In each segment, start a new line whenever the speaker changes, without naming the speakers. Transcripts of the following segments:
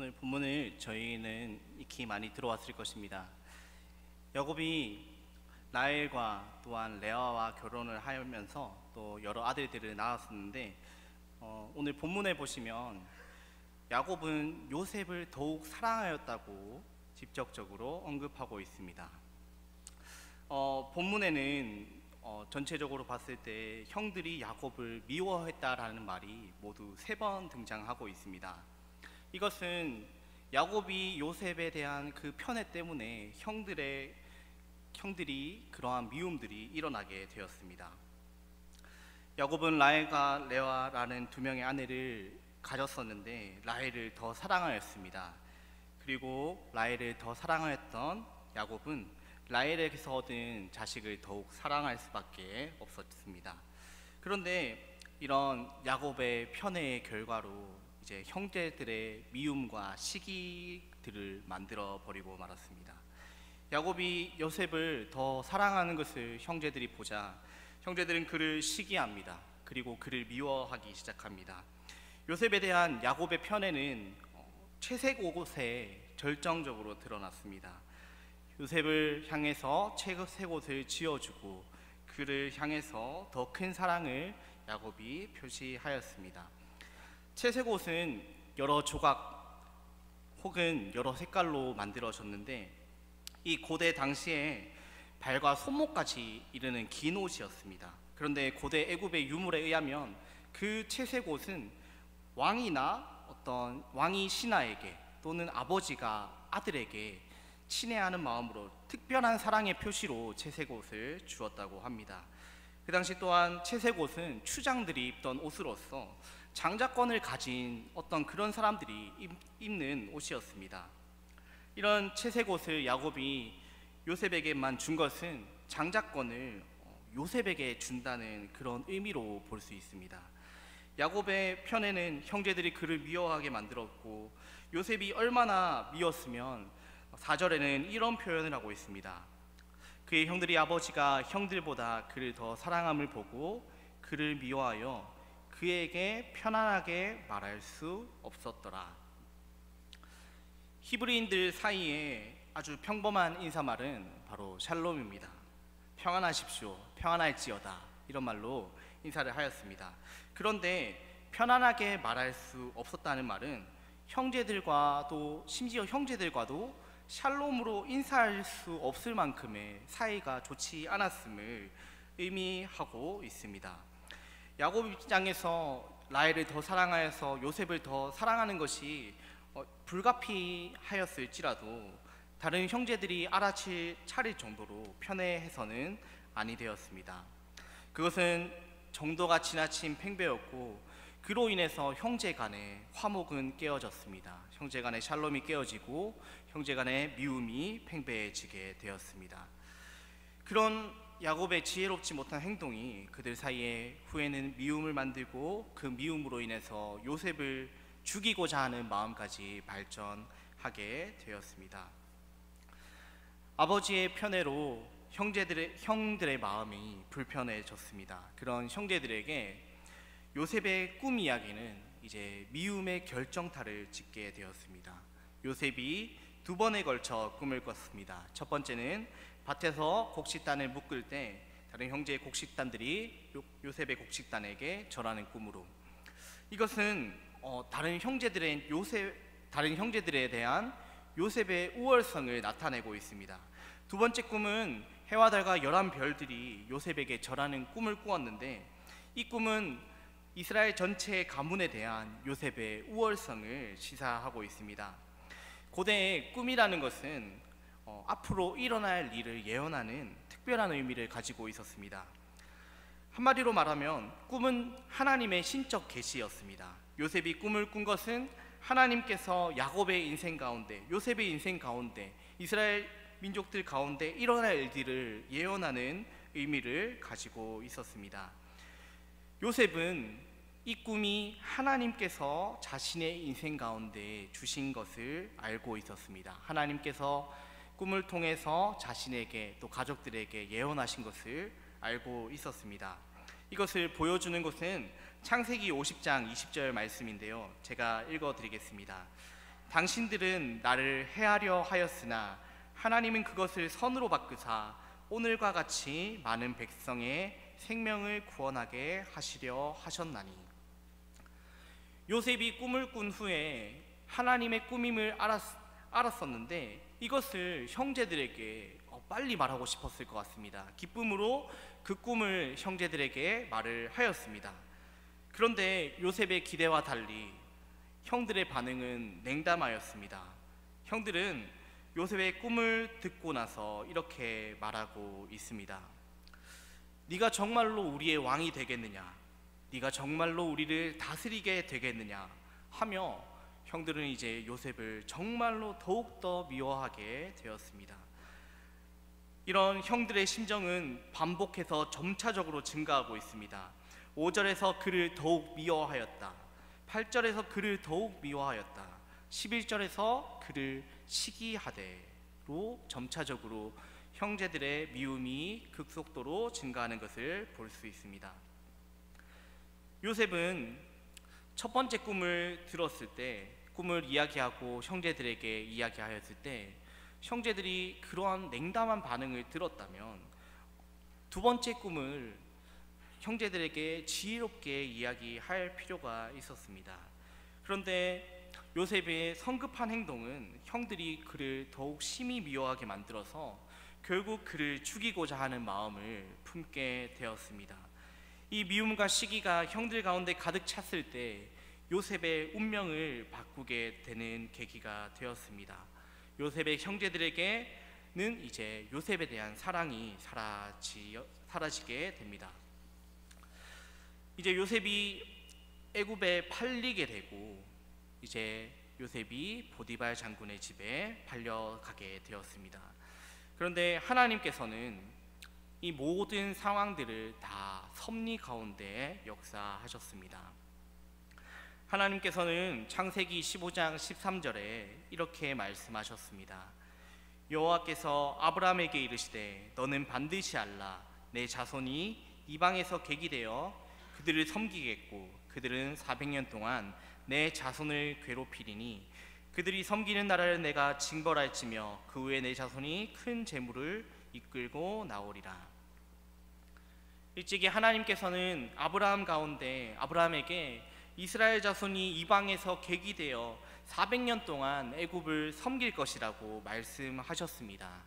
오늘 본문을 저희는 익히 많이 들어왔을 것입니다. 야곱이 라헬과 또한 레아와 결혼을 하면서 또 여러 아들들을 낳았었는데 오늘 본문에 보시면 야곱은 요셉을 더욱 사랑하였다고 직접적으로 언급하고 있습니다. 본문에는 전체적으로 봤을 때 형들이 야곱을 미워했다라는 말이 모두 3번 등장하고 있습니다. 이것은 야곱이 요셉에 대한 그 편애 때문에 형들이 그러한 미움들이 일어나게 되었습니다. 야곱은 라헬과 레아라는 2명의 아내를 가졌었는데 라헬을 더 사랑하였습니다. 그리고 라헬을 더 사랑하였던 야곱은 라헬에게서 얻은 자식을 더욱 사랑할 수밖에 없었습니다. 그런데 이런 야곱의 편애의 결과로 이제 형제들의 미움과 시기들을 만들어 버리고 말았습니다. 야곱이 요셉을 더 사랑하는 것을 형제들이 보자 형제들은 그를 시기합니다. 그리고 그를 미워하기 시작합니다. 요셉에 대한 야곱의 편애는 채색옷에 절정적으로 드러났습니다. 요셉을 향해서 채색옷을 지어주고 그를 향해서 더 큰 사랑을 야곱이 표시하였습니다. 채색옷은 여러 조각 혹은 여러 색깔로 만들어졌는데 이 고대 당시에 발과 손목까지 이르는 긴 옷이었습니다. 그런데 고대 애굽의 유물에 의하면 그 채색옷은 왕이나 어떤 왕이 신하에게 또는 아버지가 아들에게 친애하는 마음으로 특별한 사랑의 표시로 채색옷을 주었다고 합니다. 그 당시 또한 채색옷은 추장들이 입던 옷으로서 장자권을 가진 어떤 그런 사람들이 입는 옷이었습니다. 이런 채색옷을 야곱이 요셉에게만 준 것은 장자권을 요셉에게 준다는 그런 의미로 볼 수 있습니다. 야곱의 편에는 형제들이 그를 미워하게 만들었고 요셉이 얼마나 미웠으면 4절에는 이런 표현을 하고 있습니다. 그의 형들이 아버지가 형들보다 그를 더 사랑함을 보고 그를 미워하여 그에게 편안하게 말할 수 없었더라. 히브리인들 사이에 아주 평범한 인사말은 바로 샬롬입니다. 평안하십시오, 평안할지어다, 이런 말로 인사를 하였습니다. 그런데 편안하게 말할 수 없었다는 말은 형제들과도 심지어 형제들과도 샬롬으로 인사할 수 없을 만큼의 사이가 좋지 않았음을 의미하고 있습니다. 야곱 입장에서 라헬을 더 사랑하여서 요셉을 더 사랑하는 것이 불가피하였을지라도 다른 형제들이 차릴 정도로 편애해서는 아니 되었습니다. 그것은 정도가 지나친 팽배였고 그로 인해서 형제 간의 화목은 깨어졌습니다. 형제 간의 샬롬이 깨어지고 형제 간의 미움이 팽배해지게 되었습니다. 그런 야곱의 지혜롭지 못한 행동이 그들 사이에 후에는 미움을 만들고 그 미움으로 인해서 요셉을 죽이고자 하는 마음까지 발전하게 되었습니다. 아버지의 편애로 형들의 마음이 불편해졌습니다. 그런 형제들에게 요셉의 꿈 이야기는 이제 미움의 결정타를 찍게 되었습니다. 요셉이 2번에 걸쳐 꿈을 꿨습니다. 첫 번째는 밭에서 곡식단을 묶을 때 다른 형제의 곡식단들이 요셉의 곡식단에게 절하는 꿈으로, 이것은 다른 형제들에 대한 요셉의 우월성을 나타내고 있습니다. 2번째 꿈은 해와 달과 11별들이 요셉에게 절하는 꿈을 꾸었는데 이 꿈은 이스라엘 전체의 가문에 대한 요셉의 우월성을 시사하고 있습니다. 고대의 꿈이라는 것은 앞으로 일어날 일을 예언하는 특별한 의미를 가지고 있었습니다. 한마디로 말하면 꿈은 하나님의 신적 계시였습니다. 요셉이 꿈을 꾼 것은 하나님께서 야곱의 인생 가운데, 요셉의 인생 가운데, 이스라엘 민족들 가운데 일어날 일들을 예언하는 의미를 가지고 있었습니다. 요셉은 이 꿈이 하나님께서 자신의 인생 가운데 주신 것을 알고 있었습니다. 하나님께서 꿈을 통해서 자신에게 또 가족들에게 예언하신 것을 알고 있었습니다. 이것을 보여주는 것은 창세기 50장 20절 말씀인데요, 제가 읽어드리겠습니다. 당신들은 나를 해하려 하였으나 하나님은 그것을 선으로 바꾸사 오늘과 같이 많은 백성의 생명을 구원하게 하시려 하셨나니. 요셉이 꿈을 꾼 후에 하나님의 꿈임을 알았었는데 이것을 형제들에게 빨리 말하고 싶었을 것 같습니다. 기쁨으로 그 꿈을 형제들에게 말을 하였습니다. 그런데 요셉의 기대와 달리 형들의 반응은 냉담하였습니다. 형들은 요셉의 꿈을 듣고 나서 이렇게 말하고 있습니다. 네가 정말로 우리의 왕이 되겠느냐? 네가 정말로 우리를 다스리게 되겠느냐? 하며 형들은 이제 요셉을 정말로 더욱더 미워하게 되었습니다. 이런 형들의 심정은 반복해서 점차적으로 증가하고 있습니다. 5절에서 그를 더욱 미워하였다. 8절에서 그를 더욱 미워하였다. 11절에서 그를 시기하되로 점차적으로 형제들의 미움이 급속도로 증가하는 것을 볼 수 있습니다. 요셉은 첫 번째 꿈을 들었을 때, 꿈을 이야기하고 형제들에게 이야기하였을 때 형제들이 그러한 냉담한 반응을 들었다면 두 번째 꿈을 형제들에게 지혜롭게 이야기할 필요가 있었습니다. 그런데 요셉의 성급한 행동은 형들이 그를 더욱 심히 미워하게 만들어서 결국 그를 죽이고자 하는 마음을 품게 되었습니다. 이 미움과 시기가 형들 가운데 가득 찼을 때 요셉의 운명을 바꾸게 되는 계기가 되었습니다. 요셉의 형제들에게는 이제 요셉에 대한 사랑이 사라지게 됩니다. 이제 요셉이 애굽에 팔리게 되고 이제 요셉이 보디발 장군의 집에 팔려가게 되었습니다. 그런데 하나님께서는 이 모든 상황들을 다 섭리 가운데 역사하셨습니다. 하나님께서는 창세기 15장 13절에 이렇게 말씀하셨습니다. 여호와께서 아브라함에게 이르시되 너는 반드시 알라 내 자손이 이방에서 객이되어 그들을 섬기겠고 그들은 400년 동안 내 자손을 괴롭히리니 그들이 섬기는 나라를 내가 징벌할지며 그 후에 내 자손이 큰 재물을 이끌고 나오리라. 일찍이 하나님께서는 아브라함에게 이스라엘 자손이 이방에서 객이 되어 400년 동안 애굽을 섬길 것이라고 말씀하셨습니다.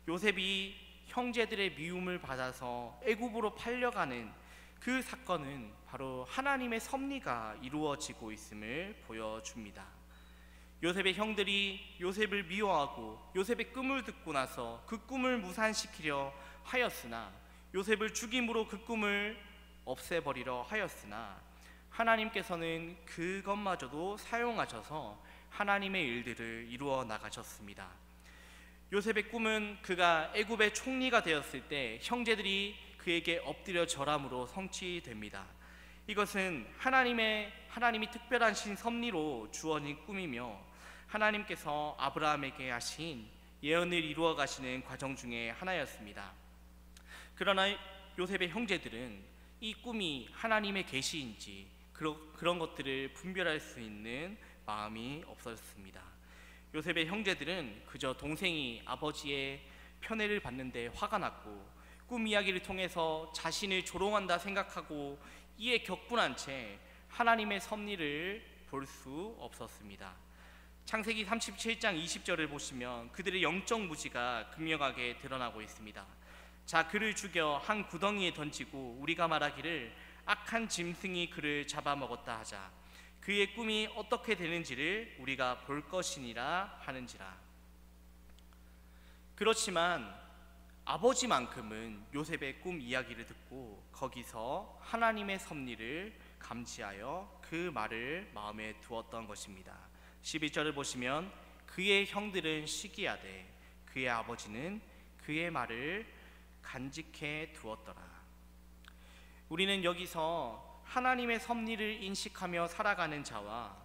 요셉이 형제들의 미움을 받아서 애굽으로 팔려가는 그 사건은 바로 하나님의 섭리가 이루어지고 있음을 보여줍니다. 요셉의 형들이 요셉을 미워하고 요셉의 꿈을 듣고 나서 그 꿈을 무산시키려 하였으나 요셉을 죽임으로 그 꿈을 없애버리려 하였으나 하나님께서는 그것마저도 사용하셔서 하나님의 일들을 이루어 나가셨습니다. 요셉의 꿈은 그가 애굽의 총리가 되었을 때 형제들이 그에게 엎드려 절함으로 성취됩니다. 이것은 하나님이 특별한 섭리로 주어진 꿈이며 하나님께서 아브라함에게 하신 예언을 이루어 가시는 과정 중에 하나였습니다. 그러나 요셉의 형제들은 이 꿈이 하나님의 계시인지 그런 것들을 분별할 수 있는 마음이 없었습니다. 요셉의 형제들은 그저 동생이 아버지의 편애를 받는데 화가 났고 꿈 이야기를 통해서 자신을 조롱한다 생각하고 이에 격분한 채 하나님의 섭리를 볼 수 없었습니다. 창세기 37장 20절을 보시면 그들의 영적 무지가 극명하게 드러나고 있습니다. 자, 그를 죽여 한 구덩이에 던지고 우리가 말하기를 악한 짐승이 그를 잡아먹었다 하자. 그의 꿈이 어떻게 되는지를 우리가 볼 것이니라 하는지라. 그렇지만 아버지만큼은 요셉의 꿈 이야기를 듣고 거기서 하나님의 섭리를 감지하여 그 말을 마음에 두었던 것입니다. 11절을 보시면 그의 형들은 시기하되 그의 아버지는 그의 말을 간직해 두었더라. 우리는 여기서 하나님의 섭리를 인식하며 살아가는 자와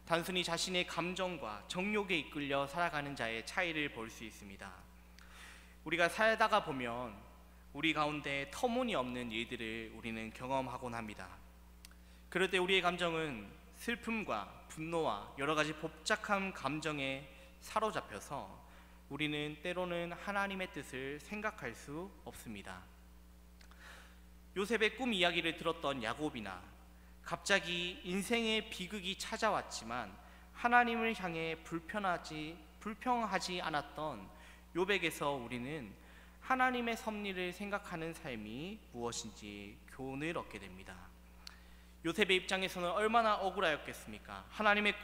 단순히 자신의 감정과 정욕에 이끌려 살아가는 자의 차이를 볼 수 있습니다. 우리가 살다가 보면 우리 가운데 터무니없는 일들을 우리는 경험하곤 합니다. 그럴 때 우리의 감정은 슬픔과 분노와 여러 가지 복잡한 감정에 사로잡혀서 우리는 때로는 하나님의 뜻을 생각할 수 없습니다. 요셉의 꿈 이야기를 들었던 야곱이나 갑자기 인생의 비극이 찾아왔지만 하나님을 향해 불평하지 않았던 욥에게서 우리는 하나님의 섭리를 생각하는 삶이 무엇인지 교훈을 얻게 됩니다. 요셉의 입장에서는 얼마나 억울하였겠습니까? 하나님의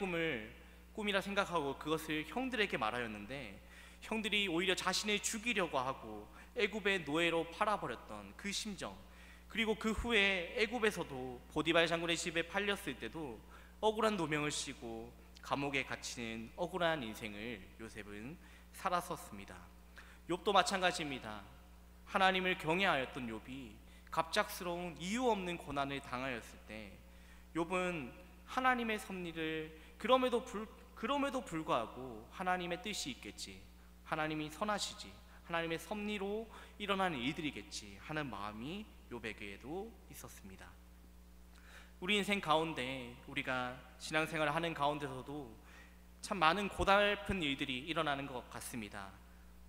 꿈이라 생각하고 그것을 형들에게 말하였는데 형들이 오히려 자신을 죽이려고 하고 애굽의 노예로 팔아버렸던 그 심정, 그리고 그 후에 애굽에서도 보디발 장군의 집에 팔렸을 때도 억울한 노명을 씌고 감옥에 갇히는 억울한 인생을 요셉은 살았었습니다. 욥도 마찬가지입니다. 하나님을 경외하였던 욥이 갑작스러운 이유 없는 고난을 당하였을 때 욥은 하나님의 섭리를 그럼에도 불구하고 하나님의 뜻이 있겠지, 하나님이 선하시지, 하나님의 섭리로 일어나는 일들이겠지 하는 마음이 욥에게도 있었습니다. 우리 인생 가운데 우리가 신앙생활을 하는 가운데서도 참 많은 고달픈 일들이 일어나는 것 같습니다.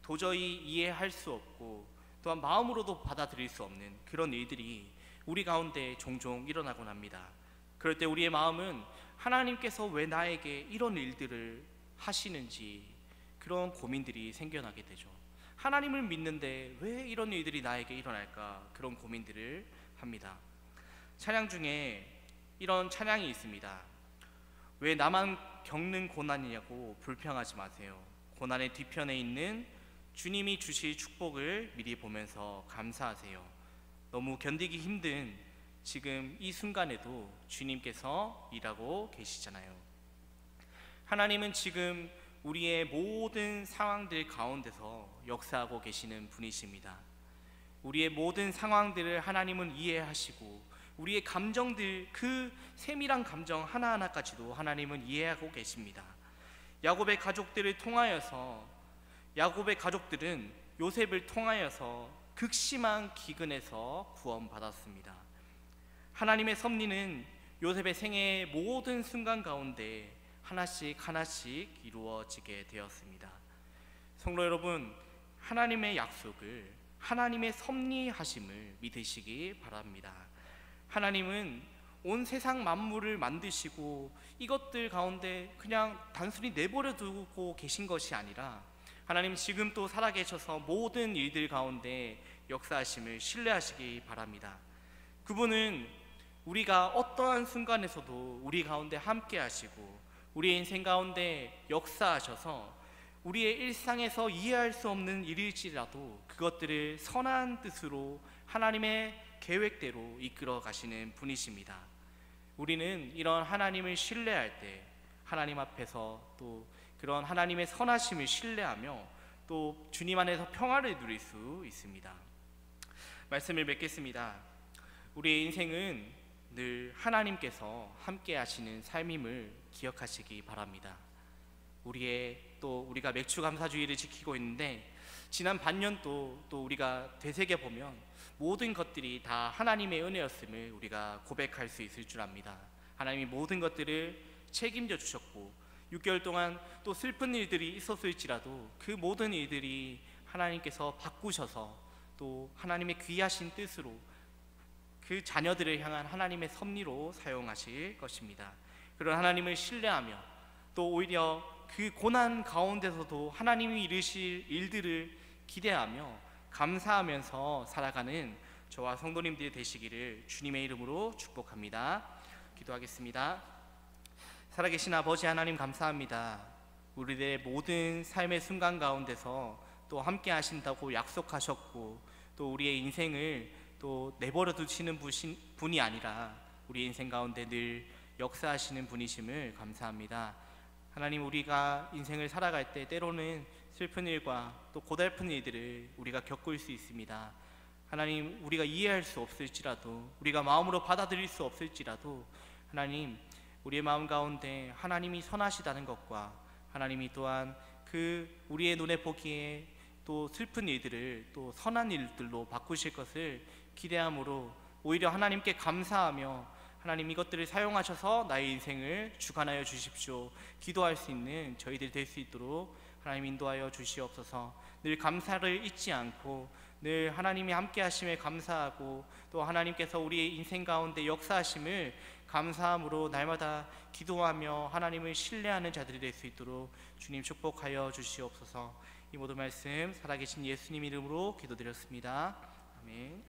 도저히 이해할 수 없고 또한 마음으로도 받아들일 수 없는 그런 일들이 우리 가운데 종종 일어나곤 합니다. 그럴 때 우리의 마음은 하나님께서 왜 나에게 이런 일들을 하시는지 그런 고민들이 생겨나게 되죠. 하나님을 믿는데 왜 이런 일들이 나에게 일어날까, 그런 고민들을 합니다. 찬양 중에 이런 찬양이 있습니다. 왜 나만 겪는 고난이냐고 불평하지 마세요. 고난의 뒤편에 있는 주님이 주실 축복을 미리 보면서 감사하세요. 너무 견디기 힘든 지금 이 순간에도 주님께서 일하고 계시잖아요. 하나님은 지금 우리의 모든 상황들 가운데서 역사하고 계시는 분이십니다. 우리의 모든 상황들을 하나님은 이해하시고 우리의 감정들, 그 세밀한 감정 하나하나까지도 하나님은 이해하고 계십니다. 야곱의 가족들은 요셉을 통하여서 극심한 기근에서 구원받았습니다. 하나님의 섭리는 요셉의 생애의 모든 순간 가운데 하나씩 이루어지게 되었습니다. 성도 여러분, 하나님의 약속을, 하나님의 섭리하심을 믿으시기 바랍니다. 하나님은 온 세상 만물을 만드시고 이것들 가운데 그냥 단순히 내버려 두고 계신 것이 아니라 하나님 지금 또 살아계셔서 모든 일들 가운데 역사하심을 신뢰하시기 바랍니다. 그분은 우리가 어떠한 순간에서도 우리 가운데 함께 하시고 우리의 인생 가운데 역사하셔서 우리의 일상에서 이해할 수 없는 일일지라도 그것들을 선한 뜻으로 하나님의 계획대로 이끌어 가시는 분이십니다. 우리는 이런 하나님을 신뢰할 때 하나님 앞에서 또 그런 하나님의 선하심을 신뢰하며 또 주님 안에서 평화를 누릴 수 있습니다. 말씀을 맺겠습니다. 우리의 인생은 늘 하나님께서 함께 하시는 삶임을 기억하시기 바랍니다. 우리가 맥주감사주의를 지키고 있는데 지난 반년도 또 우리가 되새겨 보면 모든 것들이 다 하나님의 은혜였음을 우리가 고백할 수 있을 줄 압니다. 하나님이 모든 것들을 책임져 주셨고 6개월 동안 또 슬픈 일들이 있었을지라도 그 모든 일들이 하나님께서 바꾸셔서 또 하나님의 귀하신 뜻으로 그 자녀들을 향한 하나님의 섭리로 사용하실 것입니다. 그런 하나님을 신뢰하며 또 오히려 그 고난 가운데서도 하나님이 이루실 일들을 기대하며 감사하면서 살아가는 저와 성도님들이 되시기를 주님의 이름으로 축복합니다. 기도하겠습니다. 살아계신 아버지 하나님, 감사합니다. 우리들의 모든 삶의 순간 가운데서 또 함께 하신다고 약속하셨고 또 우리의 인생을 또 내버려 두시는 분이 아니라 우리 인생 가운데 늘 역사하시는 분이심을 감사합니다. 하나님, 우리가 인생을 살아갈 때 때로는 슬픈 일과 또 고달픈 일들을 우리가 겪을 수 있습니다. 하나님, 우리가 이해할 수 없을지라도, 우리가 마음으로 받아들일 수 없을지라도 하나님, 우리의 마음 가운데 하나님이 선하시다는 것과 하나님이 또한 그 우리의 눈에 보기에 또 슬픈 일들을 또 선한 일들로 바꾸실 것을 기대함으로 오히려 하나님께 감사하며 하나님 이것들을 사용하셔서 나의 인생을 주관하여 주십시오. 기도할 수 있는 저희들 될 수 있도록 하나님 인도하여 주시옵소서. 늘 감사를 잊지 않고 늘 하나님이 함께 하심에 감사하고 또 하나님께서 우리의 인생 가운데 역사하심을 감사함으로 날마다 기도하며 하나님을 신뢰하는 자들이 될 수 있도록 주님 축복하여 주시옵소서. 이 모든 말씀 살아계신 예수님 이름으로 기도드렸습니다. 아멘.